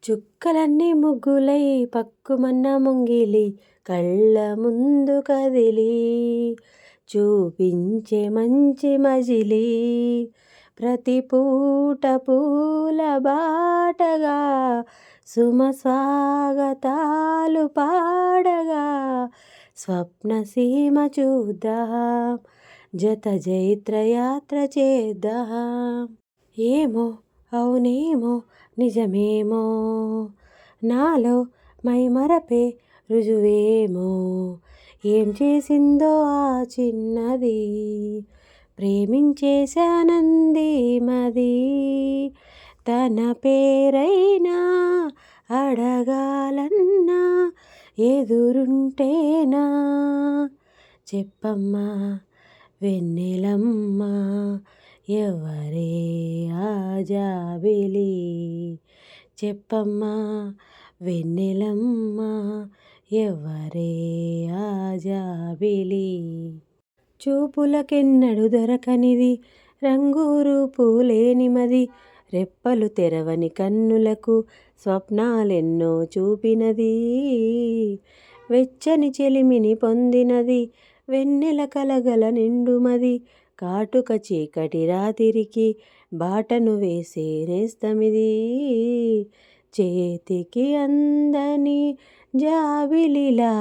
చుక్కలన్నీ ముగ్గులై పక్కుమన్న ముంగిలి కళ్ళ ముందు కదిలి చూపించే మంచి మజిలీ ప్రతి పూట పూల బాటగా సుమ స్వాగతాలు పాడగా స్వప్న సీమ చూద్దాం జత జైత్రయాత్ర చేద్దాం. ఏమో అవునేమో నిజమేమో నాలో మైమరపే రుజువేమో ఏం చేసిందో ఆ చిన్నది ప్రేమించేశానంది మది తన పేరైనా అడగాలన్నా ఎదురుంటేనా చెప్పమ్మా వెన్నెలమ్మ ఎవరే ఆ జాబిలి చెప్పమ్మా వెన్నెలమ్మ ఎవరే ఆ జాబిలి చూపులకెన్నడు దొరకనిది రంగు రూపు లేనిమది రెప్పలు తెరవని కన్నులకు స్వప్నాలెన్నో చూపినది వెచ్చని చెలిమిని పొందినది వెన్నెల కలగల నిండుమది కాటుక చీకటి రాతిరికి బాటను వేసే నేస్తమిది చేతికి అందని జాబిలిలా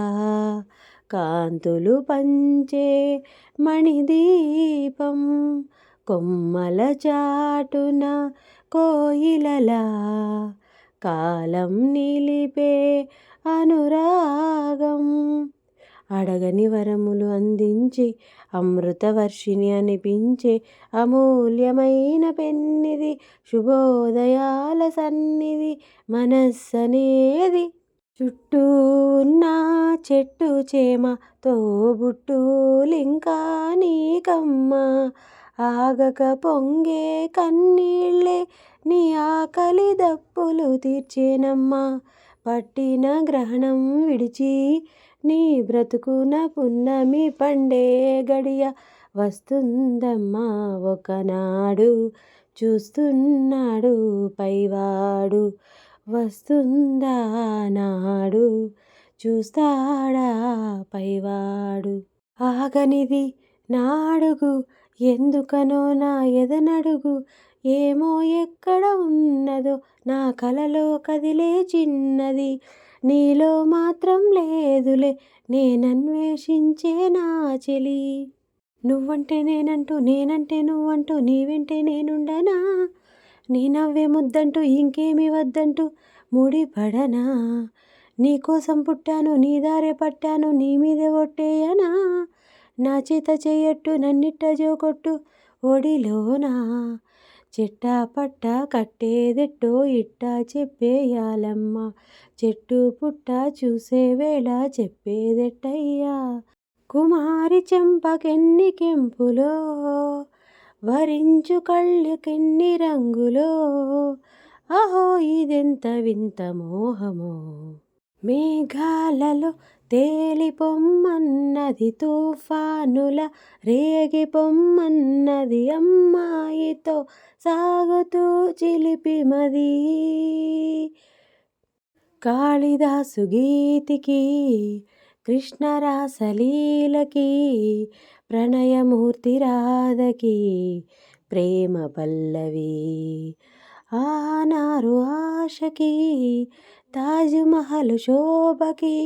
కాంతులు పంచే మణిదీపం కొమ్మల చాటున కోయిలలా కాలం నిలిపే అనురాగం అడగని వరములు అందించి అమృతవర్షిణి అనిపించే అమూల్యమైన పెన్నిది శుభోదయాల సన్నిధి మనస్సనేది చుట్టూ ఉన్న చెట్టు చేమ తోబుట్టులింకా నీకమ్మ ఆగక పొంగే కన్నీళ్ళే నీ ఆకలి దప్పులు తీర్చేనమ్మా పట్టిన గ్రహణం విడిచి నీ బ్రతుకున పున్నమి పండే గడియ వస్తుందమ్మా ఒకనాడు చూస్తున్నాడు పైవాడు వస్తుందా నాడు చూస్తాడా పైవాడు ఆగనిది నాడుగు ఎందుకనో నా ఎదనడుగు ఏమో ఎక్కడ ఉన్నదో నా కలలో కదిలే చిన్నది నీలో మాత్రం లేదులే నేనన్వేషించే నా చెలి నువ్వంటే నేనంటూ నేనంటే నువ్వంటూ నీ వెంటే నేనుండనా నీ నవ్వే ముద్దంటూ ఇంకేమి వద్దంటూ ముడిపడనా నీకోసం పుట్టాను నీ దారే పట్టాను నీ మీదే ఒట్టేయనా నా చేత చేయట్టు నన్నిట్ట జోకొట్టు ఒడిలోనా చెట్టా పట్ట కట్టేదెట్టో ఇట్టా చెప్పేయాలమ్మ చెట్టు పుట్ట చూసే వేళ చెప్పేదెట్టయ్యా కుమారి చెంపకెన్ని కెంపులో వరించు కళ్ళకెన్ని రంగులో అహో ఇదెంత వింత మోహమో మేఘాలలో తేలిపొమ్మన్నది తుఫానుల రేగిపొమ్మన్నది అమ్మాయితో సాగుతూ చిలిపిమది కాళిదాసు గీతికి కృష్ణరాసలీలకి ప్రణయమూర్తి రాధకి ప్రేమ పల్లవి ఆనారు ఆశకి తాజ్మహల్ శోభకి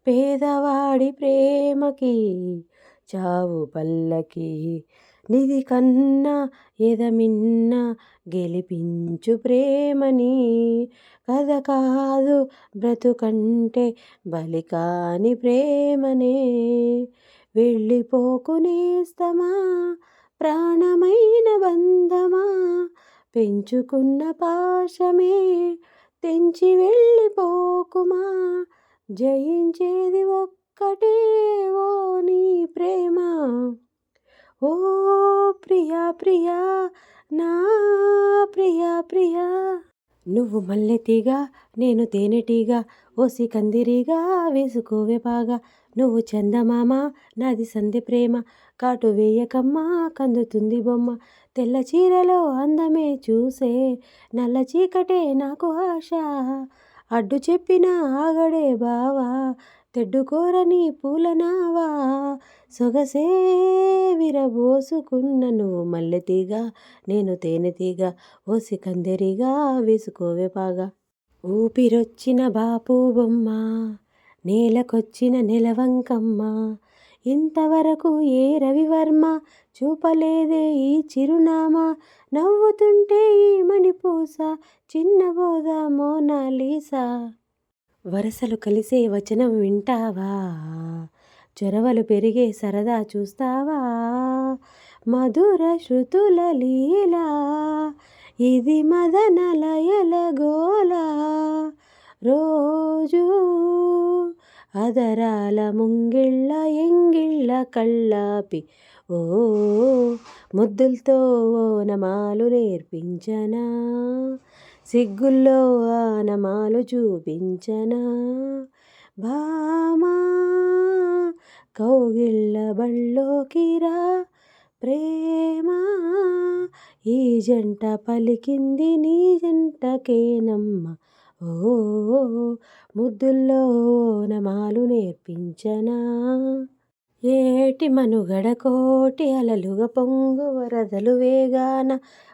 పేదవాడి ప్రేమకి చావు పల్లకి నిధి కన్నా ఎదమిన్న గెలిపించు ప్రేమని కథ కాదు బ్రతుకంటే బలికాని ప్రేమనే వెళ్ళిపోకునేస్తమా ప్రాణమైన బంధమా పెంచుకున్న పాశమే తెంచి వెళ్ళిపోకుమా జయించేది ఒక్కటే ఓ నీ ప్రేమ ఓ ప్రియా ప్రియా నా ప్రియా ప్రియా నువ్వు మల్లెతీగ నేను తేనెటీగ ఓసి కందిరీగా వేసుకోవే పాగా నువ్వు చందమామ నాది సంధి ప్రేమ కాటు వేయకమ్మా కందుతుంది బొమ్మ తెల్ల చీరలో అందమే చూసే నల్ల చీకటే నాకు ఆశ అడ్డు చెప్పిన ఆగడే బావా తెడ్డుకోరని పూలనావా సొగసే విరబోసుకున్న నువ్వు మల్లెతీగ నేను తేనెటీగ ఓసి కందిరీగా వేసుకోవే పాగా ఊపిరొచ్చిన బాపు బొమ్మ నేలకొచ్చిన నెలవంకమ్మ ఇంతవరకు ఏ రవివర్మ చూపలేదే ఈ చిరునామా నవ్వుతుంటే ఈ మణిపూస చిన్నబోద మోనాలీసా వరసలు కలిసే వచనం వింటావా చొరవలు పెరిగే సరదా చూస్తావా మధుర శృతుల లీలా ఇది మదన లయల గోల రోజు అదరాల ముంగిళ్ళ ఎంగిళ్ళ కళ్ళాపి ఓ ముద్దులతో ఓనమాలు నేర్పించనా సిగ్గుల్లో ఆనమాలు చూపించనా భామా కౌగిళ్ళ బళ్ళోకి రా ప్రేమ ఈ జంట పలికింది నీ జంటకేనమ్మ ఓ ముద్దుల్లో ఓనమాలు నేర్పించనా ఏటి మనుగడ కోటి అలలుగా పొంగు వరదలు వేగాన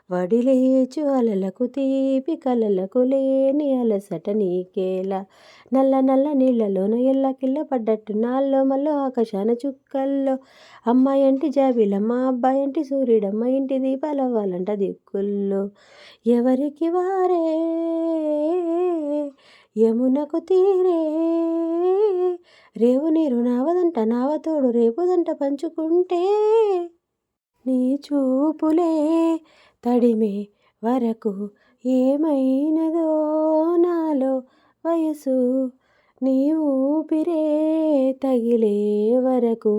వడిలేచు అలలకు తీపి కలలకు లేని అలసట నీకేలా నల్ల నల్ల నీళ్ళలోన ఎల్లకిల్ల పడ్డట్టు నాల్లో మల్లో ఆకాశాన చుక్కల్లో అమ్మాయంటి జాబిలమ్మ అబ్బాయంటి సూర్యుడమ్మ ఇంటి దీపాలవ్వాలంట దిక్కుల్లో ఎవరికి వారే యమునకు తీరే రేవు నీరు నావదంట నావతోడు రేపుదంట పంచుకుంటే నీ చూపులే తడిమే వరకు ఏమైనదో నాలో వయసు నీ ఊపిరే తగిలే వరకు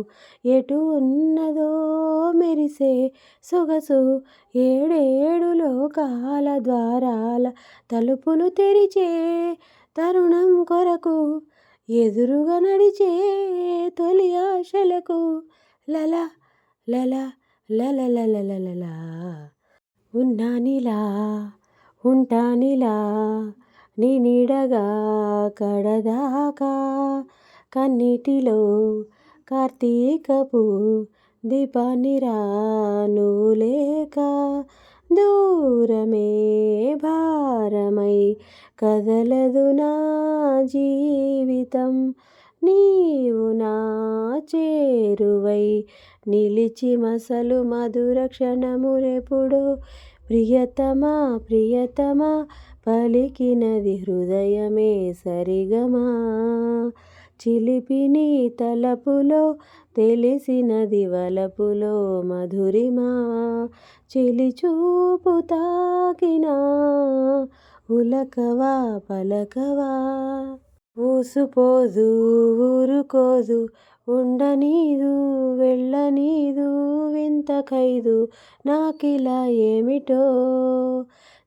ఎటు ఉన్నదో మెరిసే సొగసు ఏడేడు లోకాల ద్వారాల తలుపులు తెరిచే తరుణం కొరకు ఎదురుగా నడిచే తొలి ఆశలకు లల లల లల లల లల ఉన్నానిలా ఉంటానిలా నీ నీడగా కడదాకా కన్నీటిలో కార్తీకపు దీపానిరా నువ్వు లేక దూరమే భారమై కదలదు నా జీవితం నీవు నా చేరువై నిలిచి మసలు మధుర క్షణములెప్పుడు ప్రియతమా ప్రియతమా పలికినది హృదయమే సరిగమా చిలిపిని తలపులో తెలిసినది వలపులో మధురిమా చెలిచూపు తాకినా ఉలకవా పలకవా ఊసుపోదు ఊరుకోదు ఉండనీదు వెళ్ళనీదు వింత ఖైదు నాకిలా ఏమిటో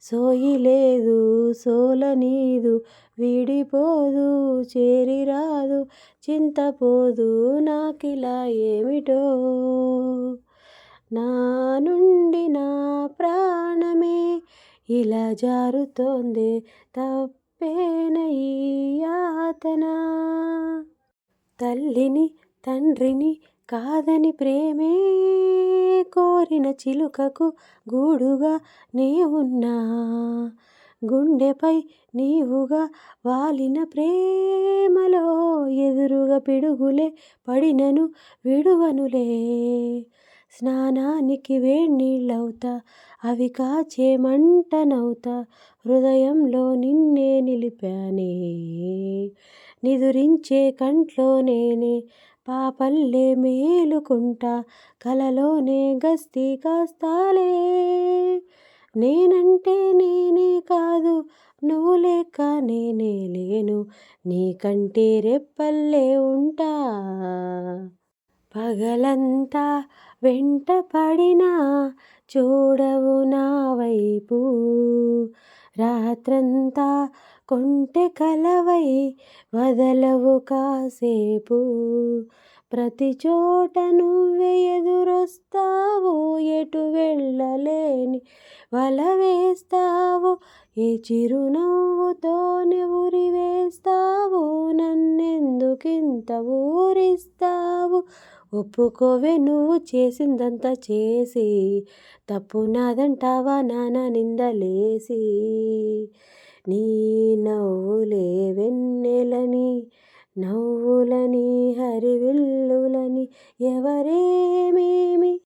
సోయి లేదు సోలనీదు విడిపోదు చేరిరాదు చింతపోదు నాకిలా ఏమిటో నా నుండి నా ప్రాణమే ఇలా జారుతోందే తప్పేన ఈ యాతన తల్లిని తండ్రిని కాదని ప్రేమే కోరిన చిలుకకు గూడుగా నే ఉన్నా గుండెపై నీవుగా వాలిన ప్రేమలో ఎదురుగా పిడుగులే పడినను విడువనులే స్నానానికి వేణీళ్ళవుతా అవి కాచే మంటనవుతా హృదయంలో నిన్నే నిలిపానే నిదురించే కంట్లో నేనే పాపల్లే మేలుకుంటా కలలోనే గస్తీ కాస్తాలే నేనంటే నేనే కాదు నువ్వు లేక నేనే లేను నీకంటే రెప్పల్లే ఉంటా పగలంతా వెంట పడినా చూడవు నా వైపు రాత్రంతా కొంటె కలవై వదలవు కాసేపు. ప్రతి చోట నువ్వే ఎదురొస్తావు, ఎటు వెళ్ళలేని వల వేస్తావు. ఏ చిరునవ్వుతోనే ఉరివేస్తావు, నన్నెందుకింత ఊరిస్తావు. ఒప్పుకోవే నువ్వు చేసిందంతా చేసి, తప్పు నాదంటావా నానా నిందలేసి. నీ నవ్వులే వెన్నెలని, నవ్వులని హరివిల్లులని ఎవరేమేమి